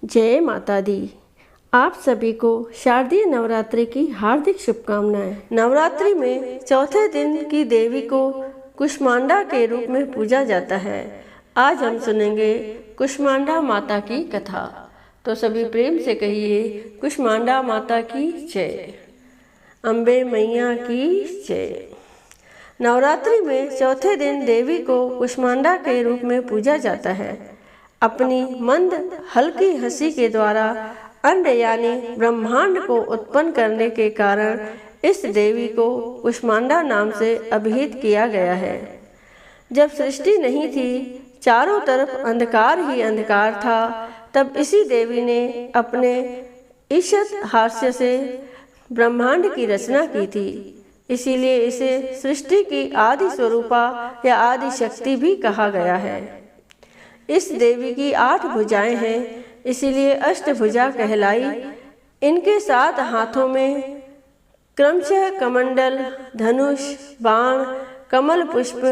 जय माता दी। आप सभी को शारदीय नवरात्रि की हार्दिक शुभकामनाएं। नवरात्रि में चौथे दिन की देवी को कुष्मांडा के रूप में पूजा जाता है। आज हम सुनेंगे कुष्मांडा माता की कथा। तो सभी प्रेम से कहिए कुष्मांडा माता की जय, अम्बे मैया की जय। नवरात्रि में चौथे दिन देवी को कुष्मांडा के रूप में पूजा जाता है। अपनी मंद हल्की हंसी के द्वारा अंड यानी ब्रह्मांड को उत्पन्न करने के कारण इस देवी को कुष्मांडा नाम से अभिहित किया गया है। जब सृष्टि नहीं थी, चारों तरफ अंधकार ही अंधकार था, तब इसी देवी ने अपने ईशत हास्य से ब्रह्मांड की रचना की थी। इसीलिए इसे सृष्टि की आदि स्वरूपा या आदि शक्ति भी कहा गया है। इस देवी की 8 भुजाएं हैं, इसीलिए अष्टभुजा कहलाई। इनके 7 हाथों में क्रमशः कमंडल, धनुष, बाण, कमल पुष्प,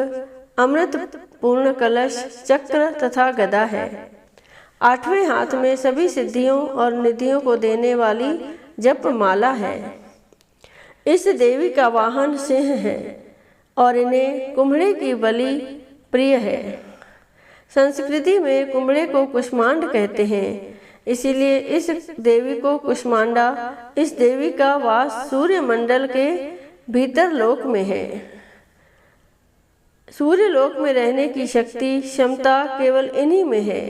अमृत पूर्ण कलश, चक्र तथा गदा है। 8वें हाथ में सभी सिद्धियों और निधियों को देने वाली जप माला है। इस देवी का वाहन सिंह है और इन्हें कुम्हड़े की बलि प्रिय है। संस्कृति में कुम्हड़े को कुष्मांड कहते हैं, इसीलिए इस देवी को कुष्मांडा। इस देवी का वास सूर्य मंडल के भीतर लोक में है। सूर्य लोक में रहने की शक्ति क्षमता केवल इन्हीं में है।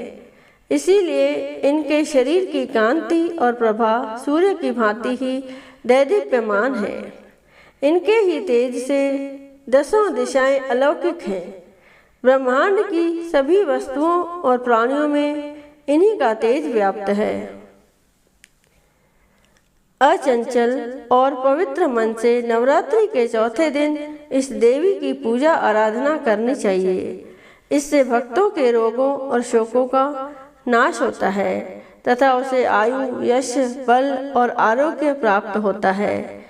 इसीलिए इनके शरीर की कांति और प्रभा सूर्य की भांति ही दैदीप्यमान है। इनके ही तेज से 10 दिशाएं अलौकिक हैं। ब्रह्मांड की सभी वस्तुओं और प्राणियों में इन्हीं का तेज व्याप्त है। अचंचल और पवित्र मन से नवरात्रि के चौथे दिन इस देवी की पूजा आराधना करनी चाहिए। इससे भक्तों के रोगों और शोकों का नाश होता है तथा उसे आयु, यश, बल और आरोग्य प्राप्त होता है।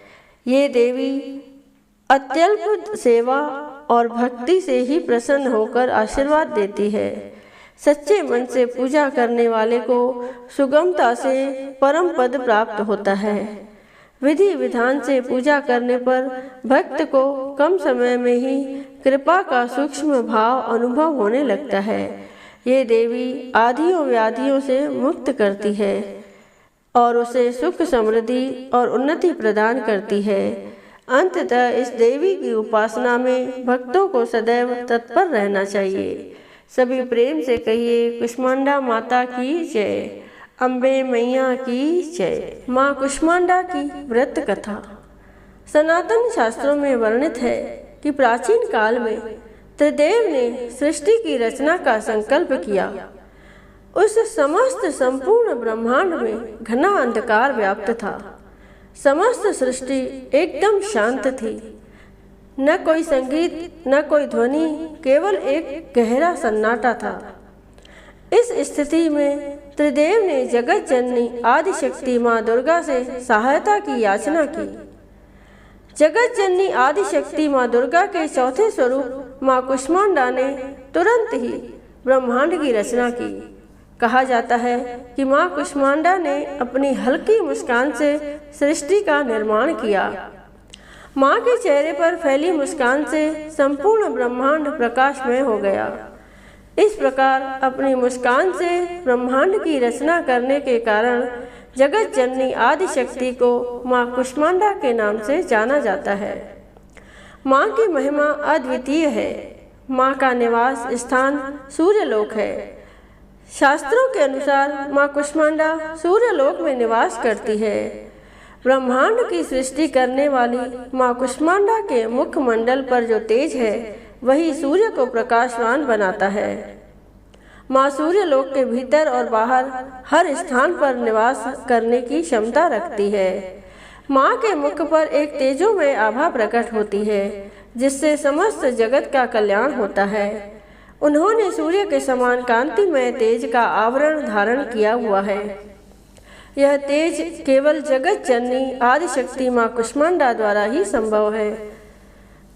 ये देवी अत्यल्प सेवा और भक्ति से ही प्रसन्न होकर आशीर्वाद देती है। सच्चे मन से पूजा करने वाले को सुगमता से परम पद प्राप्त होता है। विधि विधान से पूजा करने पर भक्त को कम समय में ही कृपा का सूक्ष्म भाव अनुभव होने लगता है। ये देवी आदियों व्याधियों से मुक्त करती है और उसे सुख, समृद्धि और उन्नति प्रदान करती है। अंततः इस देवी की उपासना में भक्तों को सदैव तत्पर रहना चाहिए। सभी प्रेम से कहिए कुष्मांडा माता की जय, अम्बे मैया की जय। माँ कुष्मांडा की व्रत कथा। सनातन शास्त्रों में वर्णित है कि प्राचीन काल में त्रिदेव ने सृष्टि की रचना का संकल्प किया। उस समस्त संपूर्ण ब्रह्मांड में घना अंधकार व्याप्त था। समस्त सृष्टि एकदम शांत थी। न कोई संगीत, न कोई ध्वनि, केवल एक गहरा सन्नाटा था। इस स्थिति में त्रिदेव ने जगत जननी आदिशक्ति माँ दुर्गा से सहायता की याचना की। जगत जननी आदिशक्ति माँ दुर्गा के चौथे स्वरूप माँ कुष्मांडा ने तुरंत ही ब्रह्मांड की रचना की। कहा जाता है कि माँ कुष्मांडा ने अपनी हल्की मुस्कान से सृष्टि का निर्माण किया। माँ के चेहरे पर फैली मुस्कान से संपूर्ण ब्रह्मांड प्रकाशमय हो गया। इस प्रकार अपनी मुस्कान से ब्रह्मांड की रचना करने के कारण जगत जननी आदिशक्ति को माँ कुष्मांडा के नाम से जाना जाता है। माँ की महिमा अद्वितीय है। माँ का निवास स्थान सूर्यलोक है। शास्त्रों के अनुसार माँ कुष्मांडा सूर्यलोक में निवास करती है। ब्रह्मांड की सृष्टि करने वाली माँ कुष्मांडा के मुखमंडल पर जो तेज है, वही सूर्य को प्रकाशवान बनाता है। माँ सूर्यलोक के भीतर और बाहर हर स्थान पर निवास करने की क्षमता रखती है। माँ के मुख पर एक तेजोमय आभा प्रकट होती है, जिससे समस्त जगत का कल्याण होता है। उन्होंने सूर्य के समान कांतिमय तेज का आवरण धारण किया हुआ है। यह तेज केवल जगत जननी आदिशक्ति माँ कुष्मांडा द्वारा ही संभव है।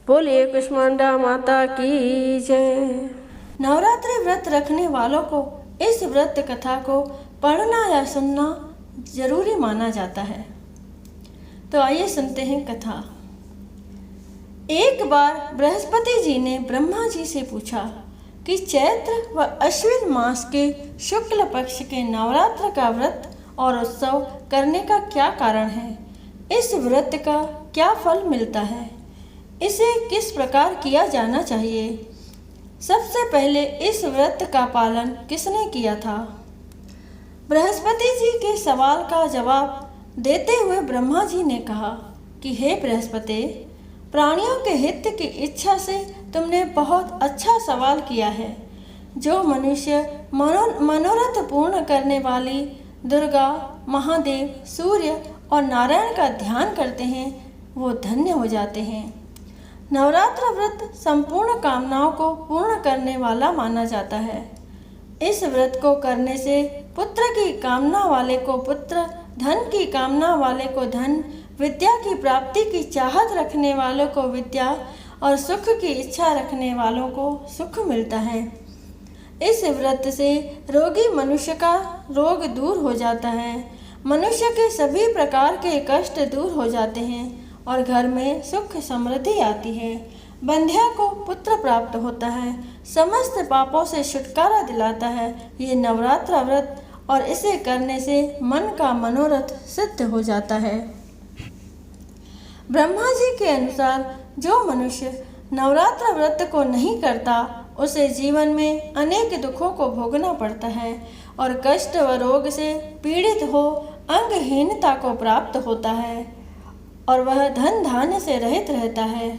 बोलिए कुष्मांडा माता की जय। नवरात्रि व्रत रखने वालों को इस व्रत कथा को पढ़ना या सुनना जरूरी माना जाता है। तो आइए सुनते हैं कथा। एक बार बृहस्पति जी ने ब्रह्मा जी से पूछा कि चैत्र व अश्विन मास के शुक्ल पक्ष के नवरात्र का व्रत और उत्सव करने का क्या कारण है? इस व्रत का क्या फल मिलता है? इसे किस प्रकार किया जाना चाहिए? सबसे पहले इस व्रत का पालन किसने किया था? बृहस्पति जी के सवाल का जवाब देते हुए ब्रह्मा जी ने कहा कि हे बृहस्पति, प्राणियों के हित की इच्छा से तुमने बहुत अच्छा सवाल किया है। जो मनुष्य मनोरथ पूर्ण करने वाली दुर्गा, महादेव, सूर्य और नारायण का ध्यान करते हैं वो धन्य हो जाते हैं। नवरात्र व्रत संपूर्ण कामनाओं को पूर्ण करने वाला माना जाता है। इस व्रत को करने से पुत्र की कामना वाले को पुत्र, धन की कामना वाले को धन, विद्या की प्राप्ति की चाहत रखने वालों को विद्या और सुख की इच्छा रखने वालों को सुख मिलता है। इस व्रत से रोगी मनुष्य का रोग दूर हो जाता है, मनुष्य के सभी प्रकार के कष्ट दूर हो जाते हैं और घर में सुख समृद्धि आती है। बंध्या को पुत्र प्राप्त होता है, समस्त पापों से छुटकारा दिलाता है ये नवरात्र व्रत, और इसे करने से मन का मनोरथ सिद्ध हो जाता है। ब्रह्मा जी के अनुसार जो मनुष्य नवरात्र व्रत को नहीं करता उसे जीवन में अनेक दुखों को भोगना पड़ता है और कष्ट व रोग से पीड़ित हो अंगहीनता को प्राप्त होता है और वह धन धान्य से रहित रहता है।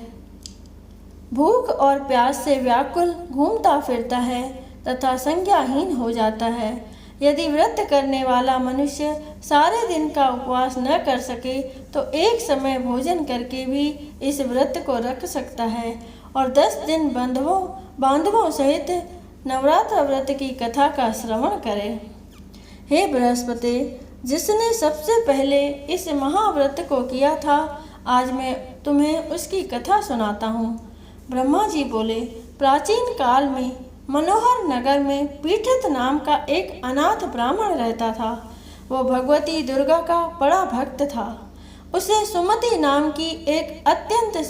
भूख और प्यास से व्याकुल घूमता फिरता है तथा संज्ञाहीन हो जाता है। यदि व्रत करने वाला मनुष्य सारे दिन का उपवास न कर सके तो एक समय भोजन करके भी इस व्रत को रख सकता है और 10 दिन बांधवों सहित नवरात्र व्रत की कथा का श्रवण करे। हे बृहस्पति, जिसने सबसे पहले इस महाव्रत को किया था, आज मैं तुम्हें उसकी कथा सुनाता हूँ। ब्रह्मा जी बोले, प्राचीन काल में मनोहर नगर में पीठित नाम का एक अनाथ ब्राह्मण रहता था। वो भगवती दुर्गा का बड़ा भक्त था। उसे सुमति नाम की एक अत्यंत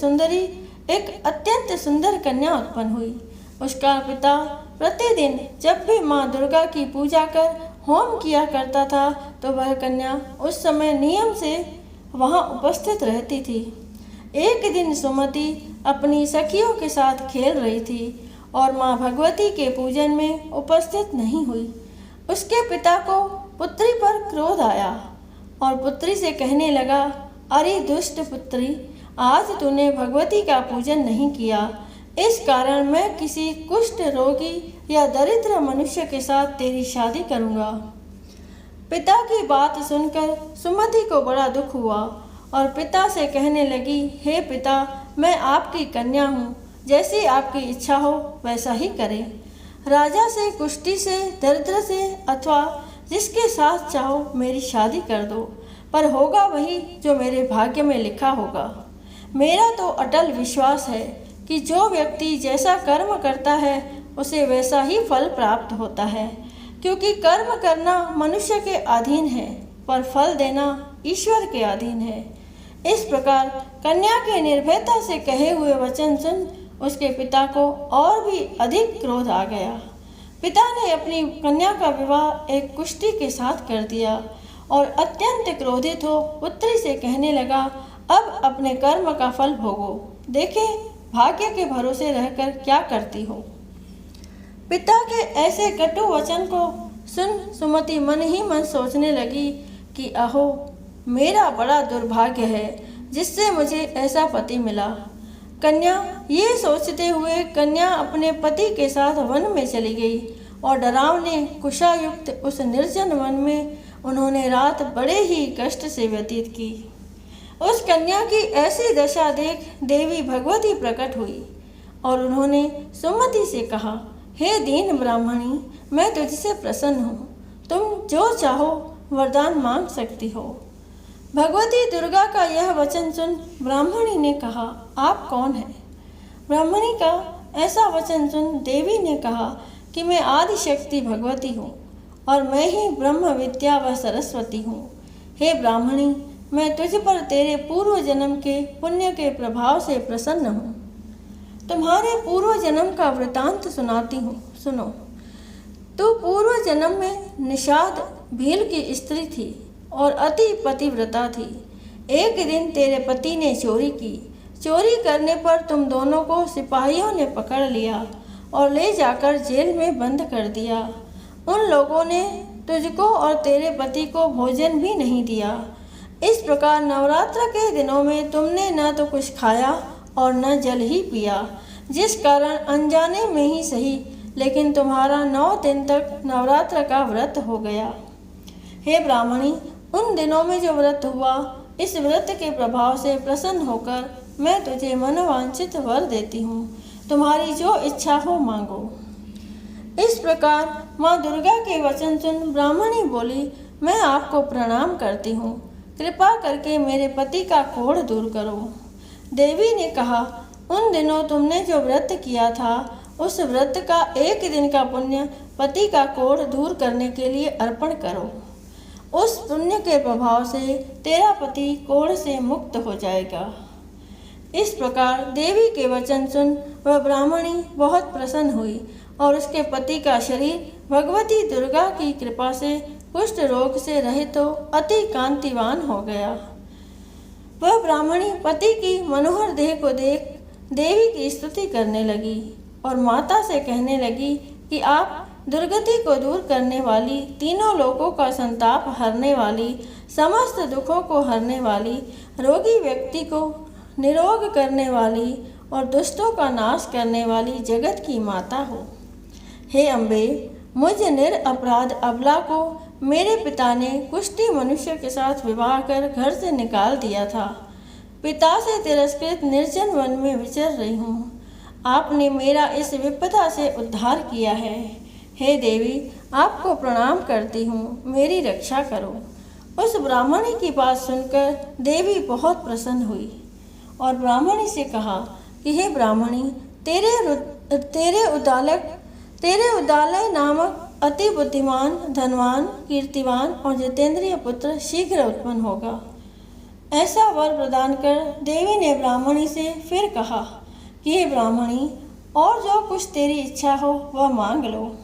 सुंदर कन्या उत्पन्न हुई। उसका पिता प्रतिदिन जब भी माँ दुर्गा की पूजा कर होम किया करता था तो वह कन्या उस समय नियम से वहाँ उपस्थित रहती थी। एक दिन सुमति अपनी सखियों के साथ खेल रही थी और माँ भगवती के पूजन में उपस्थित नहीं हुई। उसके पिता को पुत्री पर क्रोध आया और पुत्री से कहने लगा, अरे दुष्ट पुत्री, आज तूने भगवती का पूजन नहीं किया, इस कारण मैं किसी कुष्ठ रोगी या दरिद्र मनुष्य के साथ तेरी शादी करूँगा। पिता की बात सुनकर सुमति को बड़ा दुख हुआ और पिता से कहने लगी, हे पिता, मैं आपकी कन्या हूँ, जैसी आपकी इच्छा हो वैसा ही करें। राजा से, कुष्ठी से, दरिद्र से अथवा जिसके साथ चाहो मेरी शादी कर दो, पर होगा वही जो मेरे भाग्य में लिखा होगा। मेरा तो अटल विश्वास है कि जो व्यक्ति जैसा कर्म करता है उसे वैसा ही फल प्राप्त होता है, क्योंकि कर्म करना मनुष्य के अधीन है पर फल देना ईश्वर के अधीन है। इस प्रकार कन्या के निर्भयता से कहे हुए वचन सुन उसके पिता को और भी अधिक क्रोध आ गया। पिता ने अपनी कन्या का विवाह एक कुष्ठी के साथ कर दिया और अत्यंत क्रोधित हो पुत्री से कहने लगा, अब अपने कर्म का फल भोगो, देखे भाग्य के भरोसे रहकर क्या करती हो। पिता के ऐसे कटु वचन को सुन सुमति मन ही मन सोचने लगी कि अहो, मेरा बड़ा दुर्भाग्य है जिससे मुझे ऐसा पति मिला। कन्या ये सोचते हुए कन्या अपने पति के साथ वन में चली गई और डरावने कुशायुक्त उस निर्जन वन में उन्होंने रात बड़े ही कष्ट से व्यतीत की। उस कन्या की ऐसी दशा देख देवी भगवती प्रकट हुई और उन्होंने सुमति से कहा, हे दीन ब्राह्मणी, मैं तुझसे प्रसन्न हूँ, तुम जो चाहो वरदान मांग सकती हो। भगवती दुर्गा का यह वचन सुन ब्राह्मणी ने कहा, आप कौन हैं? ब्राह्मणी का ऐसा वचन सुन देवी ने कहा कि मैं आदिशक्ति भगवती हूँ और मैं ही ब्रह्म विद्या व सरस्वती हूँ। हे ब्राह्मणी, मैं तुझ पर तेरे पूर्व जन्म के पुण्य के प्रभाव से प्रसन्न हूँ। तुम्हारे पूर्व जन्म का वृतांत सुनाती हूँ, सुनो। तू पूर्व जन्म में निषाद भील की स्त्री थी और अति पतिव्रता थी। एक दिन तेरे पति ने चोरी की। चोरी करने पर तुम दोनों को सिपाहियों ने पकड़ लिया और ले जाकर जेल में बंद कर दिया। उन लोगों ने तुझको और तेरे पति को भोजन भी नहीं दिया। इस प्रकार नवरात्र के दिनों में तुमने न तो कुछ खाया और न जल ही पिया, जिस कारण अनजाने में ही सही लेकिन तुम्हारा 9 दिन तक नवरात्र का व्रत हो गया। हे ब्राह्मणी, उन दिनों में जो व्रत हुआ, इस व्रत के प्रभाव से प्रसन्न होकर मैं तुझे मनोवांछित वर देती हूँ। तुम्हारी जो इच्छा हो मांगो। इस प्रकार माँ दुर्गा के वचन सुन ब्राह्मणी बोली, मैं आपको प्रणाम करती हूँ। कृपा करके मेरे पति का कोढ़ दूर करो। देवी ने कहा, उन दिनों तुमने जो व्रत किया था, उस व्रत का 1 दिन का पुण्य पति का कोढ़ दूर करने के लिए अर्पण करो। उस पुण्य के प्रभाव से तेरा पति कोढ़ से मुक्त हो जाएगा। इस प्रकार देवी के वचन सुन वह ब्राह्मणी बहुत प्रसन्न हुई और उसके पति का शरीर भगवती दुर्गा की कृपा से कुष्ठ रोग से रहित तो अति कांतिवान हो गया। वह ब्राह्मणी पति की मनोहर देह को देख देवी की स्तुति करने लगी और माता से कहने लगी कि आप दुर्गति को दूर करने वाली, तीनों लोकों का संताप हरने वाली, समस्त दुखों को हरने वाली, रोगी व्यक्ति को निरोग करने वाली और दुष्टों का नाश करने वाली जगत की माता हो। हे अम्बे, मुझ निरपराध अबला को मेरे पिता ने कुष्ठी मनुष्य के साथ विवाह कर घर से निकाल दिया था। पिता से तिरस्कृत निर्जन वन में विचर रही हूँ। आपने मेरा इस विपदा से उद्धार किया है। हे देवी, आपको प्रणाम करती हूँ, मेरी रक्षा करो। उस ब्राह्मणी की बात सुनकर देवी बहुत प्रसन्न हुई और ब्राह्मणी से कहा कि हे ब्राह्मणी, तेरे उदालय नामक अति बुद्धिमान, धनवान, कीर्तिवान और जितेंद्रिय पुत्र शीघ्र उत्पन्न होगा। ऐसा वर प्रदान कर देवी ने ब्राह्मणी से फिर कहा कि हे ब्राह्मणी, और जो कुछ तेरी इच्छा हो वह मांग लो।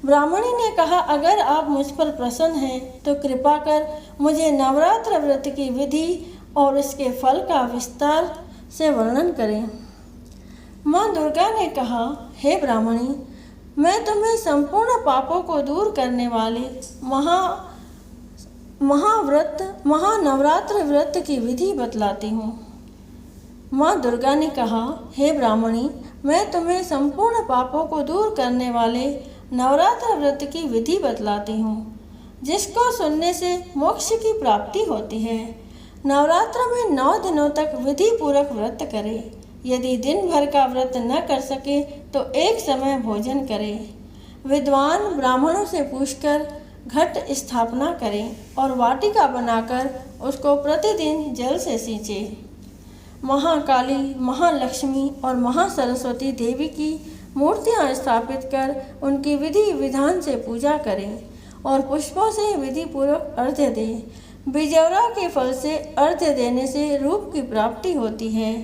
ब्राह्मणी ने कहा, अगर आप मुझ पर प्रसन्न हैं तो कृपा कर मुझे नवरात्र व्रत की विधि और इसके फल का विस्तार से वर्णन करें। माँ दुर्गा ने कहा, हे ब्राह्मणी, मैं तुम्हें संपूर्ण पापों को दूर करने वाले महानवरात्र व्रत की विधि बतलाती हूँ। माँ दुर्गा ने कहा, हे ब्राह्मणी, मैं तुम्हें संपूर्ण पापों को दूर करने वाले नवरात्र व्रत की विधि बतलाती हूँ, जिसको सुनने से मोक्ष की प्राप्ति होती है। नवरात्र में 9 दिनों तक विधि पूर्वक व्रत करे। यदि दिन भर का व्रत न कर सके तो एक समय भोजन करे। विद्वान ब्राह्मणों से पूछकर घट स्थापना करें और वाटिका बनाकर उसको प्रतिदिन जल से सींचे। महाकाली, महालक्ष्मी और महासरस्वती देवी की मूर्तियां स्थापित कर उनकी विधि विधान से पूजा करें और पुष्पों से विधि पूर्वक अर्घ्य दें। बिजौरा के फल से अर्घ्य देने से रूप की प्राप्ति होती है।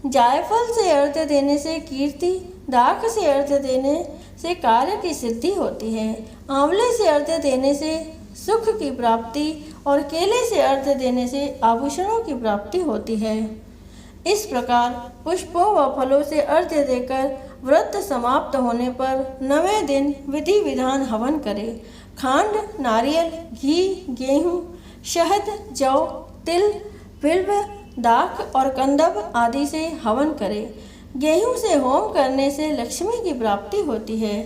जायफल से अर्घ्य देने से कीर्ति, दाख से अर्घ्य देने से कार्य की सिद्धि होती है। आंवले से अर्घ्य देने से सुख की प्राप्ति और केले से अर्घ्य देने से आभूषणों की प्राप्ति होती है। इस प्रकार पुष्पों व फलों से अर्घ्य देकर व्रत समाप्त होने पर 9वें दिन विधि विधान हवन करें। खांड, नारियल, घी, गेहूँ, शहद, जौ, तिल, बिल्व, दाख और कंदब आदि से हवन करें। गेहूं से होम करने से लक्ष्मी की प्राप्ति होती है।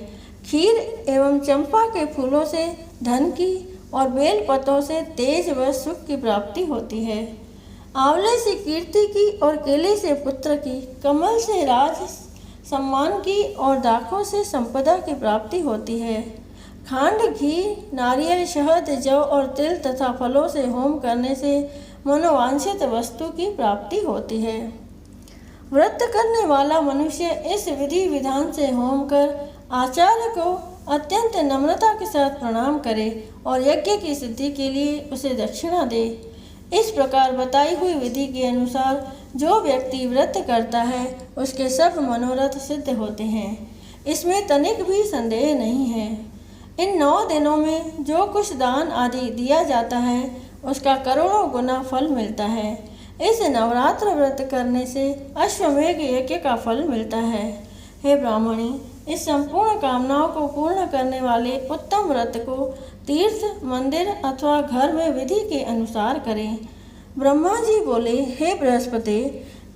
खीर एवं चंपा के फूलों से धन की और बेल पत्तों से तेज व सुख की प्राप्ति होती है। आंवले से कीर्ति की और केले से पुत्र की, कमल से राज सम्मान की और दाखों से संपदा की प्राप्ति होती है। खांड, घी, नारियल, शहद, जौ और तिल तथा फलों से होम करने से मनोवांछित वस्तु की प्राप्ति होती है। व्रत करने वाला मनुष्य इस विधि विधान से होम कर आचार्य को अत्यंत नम्रता के साथ प्रणाम करे और यज्ञ की सिद्धि के लिए उसे दक्षिणा दे। इस प्रकार बताई हुई विधि के अनुसार जो व्यक्ति व्रत करता है उसके सब मनोरथ सिद्ध होते हैं, इसमें तनिक भी संदेह नहीं है। इन 9 दिनों में जो कुछ दान आदि दिया जाता है उसका करोड़ों गुना फल मिलता है। इस नवरात्र व्रत करने से अश्वमेघ यज्ञ का फल मिलता है। हे ब्राह्मणी, इस संपूर्ण कामनाओं को पूर्ण करने वाले उत्तम व्रत को तीर्थ, मंदिर अथवा घर में विधि के अनुसार करें। ब्रह्मा जी बोले, हे बृहस्पति,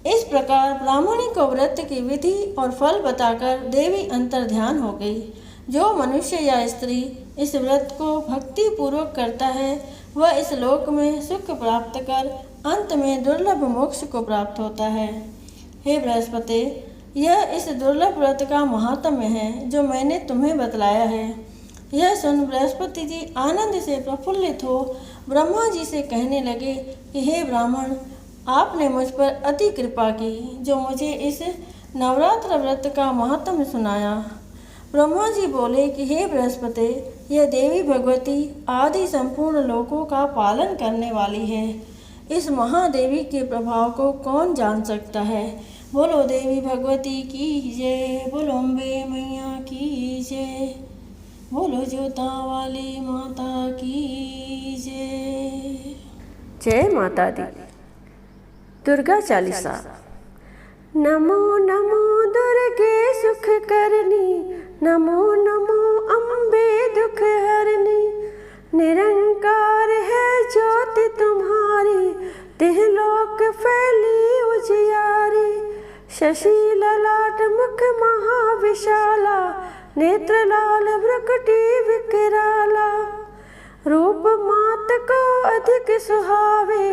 इस प्रकार ब्राह्मणी को व्रत की विधि और फल बताकर देवी अंतर्ध्यान हो गई। जो मनुष्य या स्त्री इस व्रत को भक्ति पूर्वक करता है वह इस लोक में सुख प्राप्त कर अंत में दुर्लभ मोक्ष को प्राप्त होता है। हे बृहस्पति, यह इस दुर्लभ व्रत का महात्म्य है जो मैंने तुम्हें बतलाया है। यह सुन बृहस्पति जी आनंद से प्रफुल्लित हो ब्रह्मा जी से कहने लगे कि हे ब्राह्मण, आपने मुझ पर अति कृपा की जो मुझे इस नवरात्र व्रत का महात्म्य सुनाया। ब्रह्मा जी बोले कि हे बृहस्पति, यह देवी भगवती आदि संपूर्ण लोकों का पालन करने वाली है। इस महादेवी के प्रभाव को कौन जान सकता है। बोलो देवी भगवती की जय, बोलो अम्बे मैया की जय, बोलो जोता वाली माता की जय। जय माता दी। दुर्गा चालीसा। नमो नमो दुर्गे सुख करनी, नमो नमो अम्बे दुख हरनी। निरंकार है ज्योति तुम्हारी, तिहलोक फैली उजियारी। शशि ललाट मुख महाविशाला, नेत्र लाल भ्रुकुटी विकराला। रूप मात को अधिक सुहावे,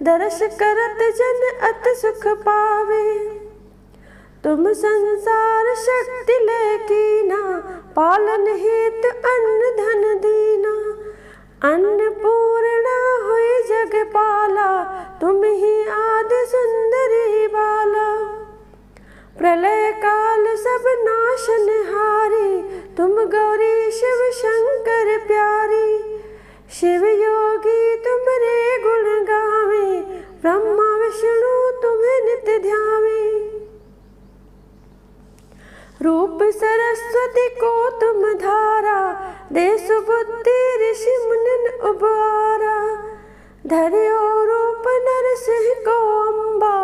दर्श करत जन अति सुख पावे। तुम संसार शक्ति लेकीना, पालन हेतु अन्न धन दीना। अन्नपूर्णा हुई जगपाला, तुम ही आदि सुंदरी बाला। प्रलय काल सब नाशनहारी, तुम गौरी शिव शंकर प्यारी। शिव योगी तुमरे गुण गावे, ब्रह्मा विष्णु तुम्हें नित्य ध्यावे। रूप सरस्वती को तुम धारा, दे सुबुद्धि ऋषि मुनिन उबारा। धर्यो रूप नरसिंह को अम्बा,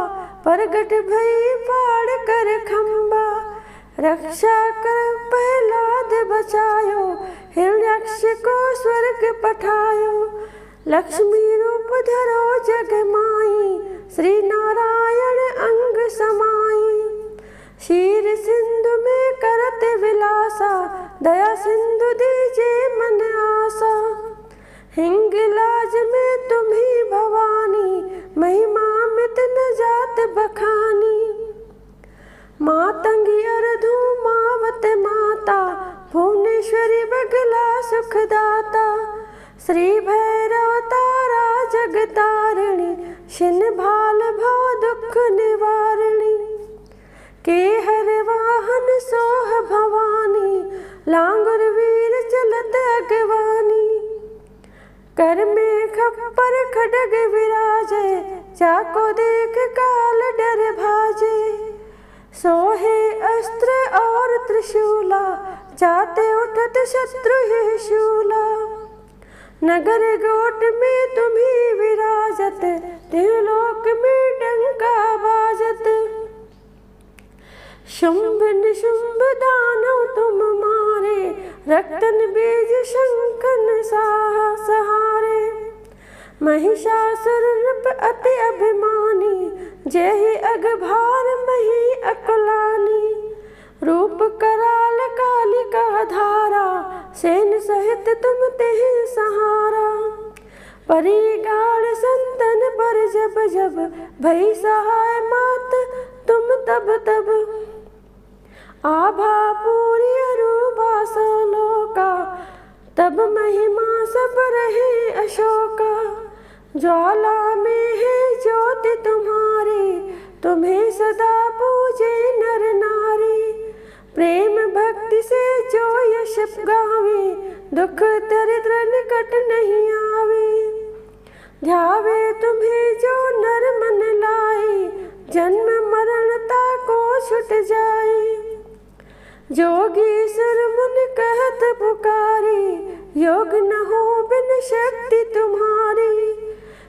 प्रगट भई फाड़ कर खम्बा। रक्षा कर प्रहलाद बचायो, हिरण्यक्ष को स्वर्ग पठायो। लक्ष्मी रूप धरो जग माई, श्री नारायण अंग समाई। क्षीर सिंधु में करत विलासा, दया सिंधु दीजे मन आसा। हिंगलाज में तुम्ही भवानी, महिमा मित न जात बखानी। मातंगी अर्धु मावत माता, भुवनेश्वरी बगला सुखदाता। श्री भैरव तारा जगतारिणी, शिन भाल भव दुख निवारिणी। के हर वाहन सोह भवानी, लांगुर वीर चलत अगवानी। कर में खप्पर खड्ग विराजे, चाको देख काल डर भाजे। सोहे अस्त्र और त्रिशूला, जाते उठत शत्रु ही शूला। नगर गोट में तुम्ही विराजत, त्रिलोक में डंका बाजत। शुंभ निशुंभ दानव तुम मारे, रक्तन बीज शंखन सहारे। महिषासुर नृप अति अभिमानी, जय अगभार मही अकुलानी। रूप कराल कालिका धारा, सेन सहित तुम तेहि सहारा। परिगाल संतन पर जब जब, भई सहाय मात तुम तब तब। आभा पूरी अरूपा सलोका, तब महिमा सब रहे अशोका। ज्वाला में है ज्योति तुम्हारी, तुम्हें सदा पूजे नर नारी। प्रेम भक्ति से जो यश गावे, दुख दरिद्र निकट नहीं आवे। ध्यावे तुम्हें जो नर मन लाए, जन्म मरणता को छुट जाए। जोगी सुर मुनि कहत पुकारे, योग न हो बिन शक्ति तुम्हारी।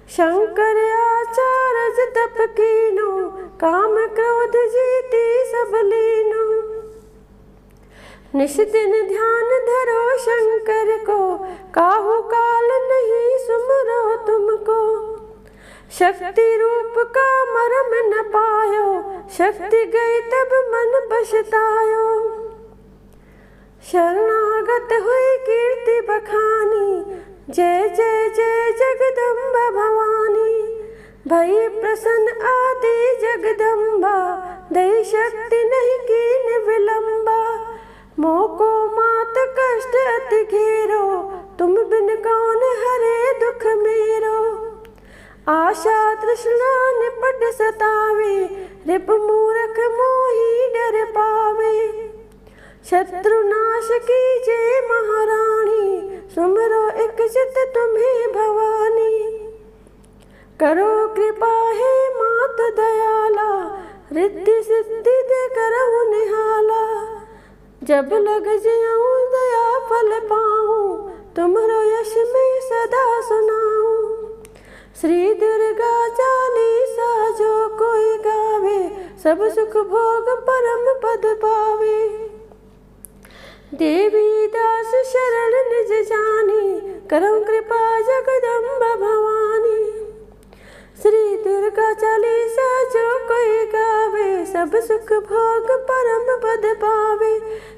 शंकर आचार्य तप कीनो, काम क्रोध जीती सब लीनो। निश दिन ध्यान धरो शंकर को, काहू काल नहीं सुमरो तुमको। शक्ति रूप का मरम न पायो, शक्ति गई तब मन पछतायो। शरणागत हुई कीर्ति बखानी, जय जय जय जगदम्बा भवानी। भई प्रसन्न आदि जगदम्बा, दई शक्ति नहीं कीन विलंबा। मोको मात कष्ट अति घेरो, तुम बिन कौन हरे दुख मेरो। आशा तृष्णा निपट सतावे, रिप मूरख मोही डर पावे। शत्रु नाश कीजे महारानी, सुमरो एक चित तुम्हें भवानी। करो कृपा हे मात दयाला, रिद्धि सिद्धि दे करहु निहाला। जब लग जाऊं दया फल पाऊं, तुम्हारो यश में सदा सुनाऊं। श्री दुर्गा चालीसा जो कोई गावे, सब सुख भोग परम पद पावे। देवी दास शरण निज जानी, करम कृपा जगदम्बा भवानी। श्री दुर्गा चालीसा जो कोई गावे, सब सुख भोग परम पद पावे।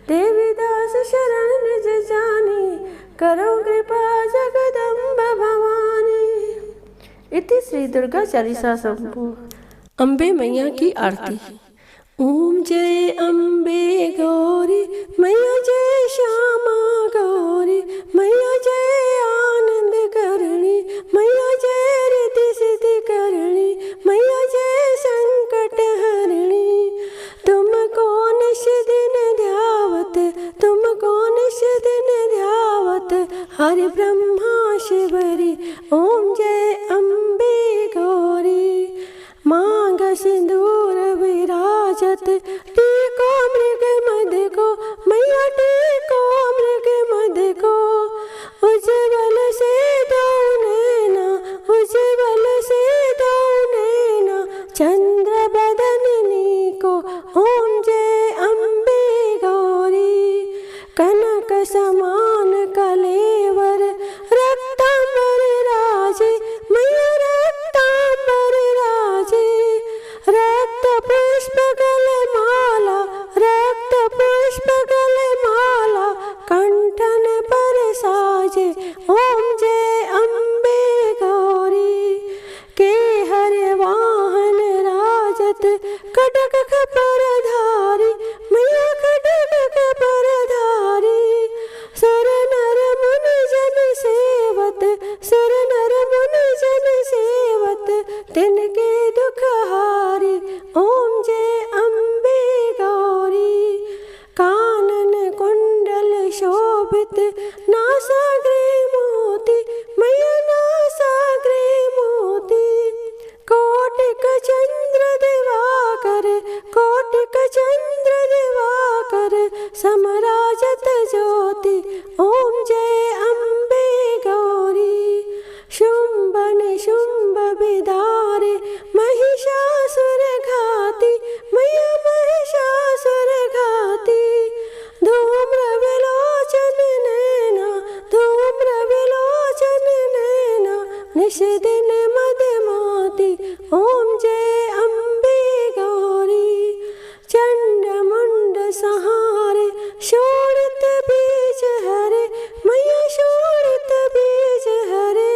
देवी दास शरण निज जानी, करम कृपा जगदम्बा भवानी। इति श्री दुर्गा चालीसा संपूर्ण। अम्बे मैया की आरती। ओम जय अम्बे गौरी, मैया जय श्यामा गौरी। मैया जय आनंद करणी, मैया जय रिद्धि सिद्धि करणी। मैया जय संकट हरणी, तुमको निश दिन ध्यावत, तुमको निश दिन ध्यावत। हरि ब्रह्मा शिवरी, ओम जय अम्बे गौरी। मांग सिंदूर विराजत, टीको मृग मद को। मैया टीको मृग मद को। उज्ज्वल से दो नैना, उज्ज्वल से दो नैना। चंद्र बदननी को, ओम जय अम्बे गौरी। कनक समान कलेवर, रक्तांबर राजे। मैया रक्तांबर राजे। रक्त पुष्प गले माला, रक्त पुष्प गले माला। कंठन पर साजे, ओम जय अम्बे गौरी। के हरे वाहन राजत, खड्ग खपर धारी। मैया खड्ग खपर धारी। सुर नर मुनि जन सेवत, सुर नर मुनि जन सेवत। तिनके दुख हारी, ओम जय अम्बे गौरी। कानन कुंडल शोभित, नासाग्रे मोती। मैया नासाग्रे मोती। कोटिक चंद्र दिवाकर, कोटिक चंद्र दिवाकर। समराजत ज्योति, ओम जय अम्बे गौरी। शुंभ निशुंभ विदारे, महिषासुर घाती। मैया महिषासुर घाती। धूम्र विलोचन नैना, धूम्र विलोचन नैना। निश दिन मदमाती, ओम जय अम्बे गौरी। चंड मुंड सहारे, शोणित बीज हरे। मैया शोणित बीज हरे।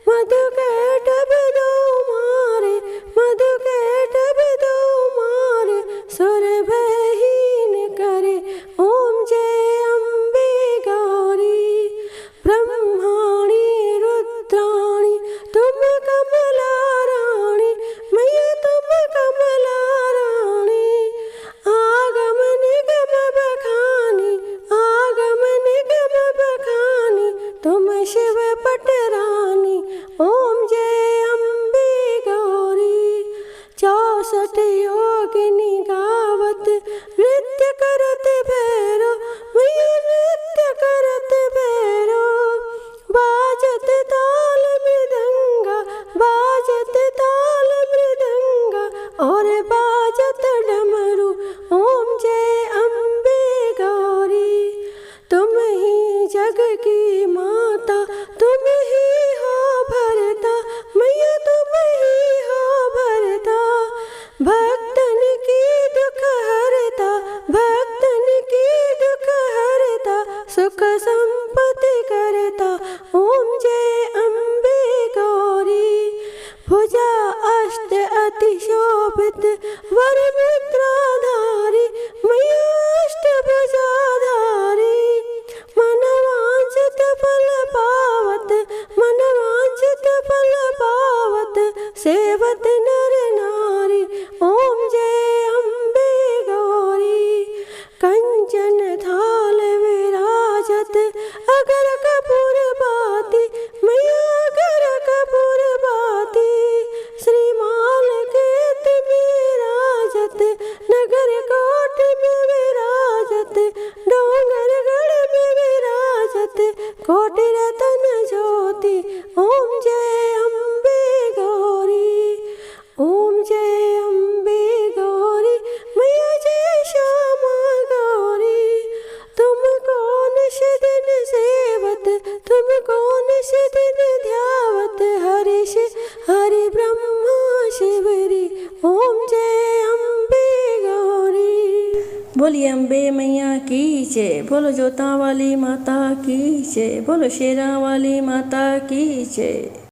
मधु कैटभ दो मारे, मधु कैटभ दो मारे। सुर भयहीन करे, ओम जय अम्बे गौरी। ब्रह्माणी रुद्राणी, तुम शोभित वर मुद्राधारी मैया अष्टभुजाधारी मनवांछित फल पावत मनवांछित फल पावत सेवत नर नारी ओम जय अम्बे गौरी कंचन थाल विराजत अगर कपूर बाती मैया अगर कपूर बाती श्रीमाल केत विराजत नगर कोट में विराजत डोंगर गढ़ में विराजत कोटि रतन ज्योति ओम जय अम्बे गौरी ओम जय अम्बे गौरी मैया जय श्यामा गौरी तुमको निश दिन सेवत तुमको निश दिन ध्यावत हरिश हरि ब्रह्मा शिवरी ओम जय अम्बे गौरी। बोलिए अम्बे मैया की जय, बोलो जोता वाली माता की जय, बोलो शेरा वाली माता की जय।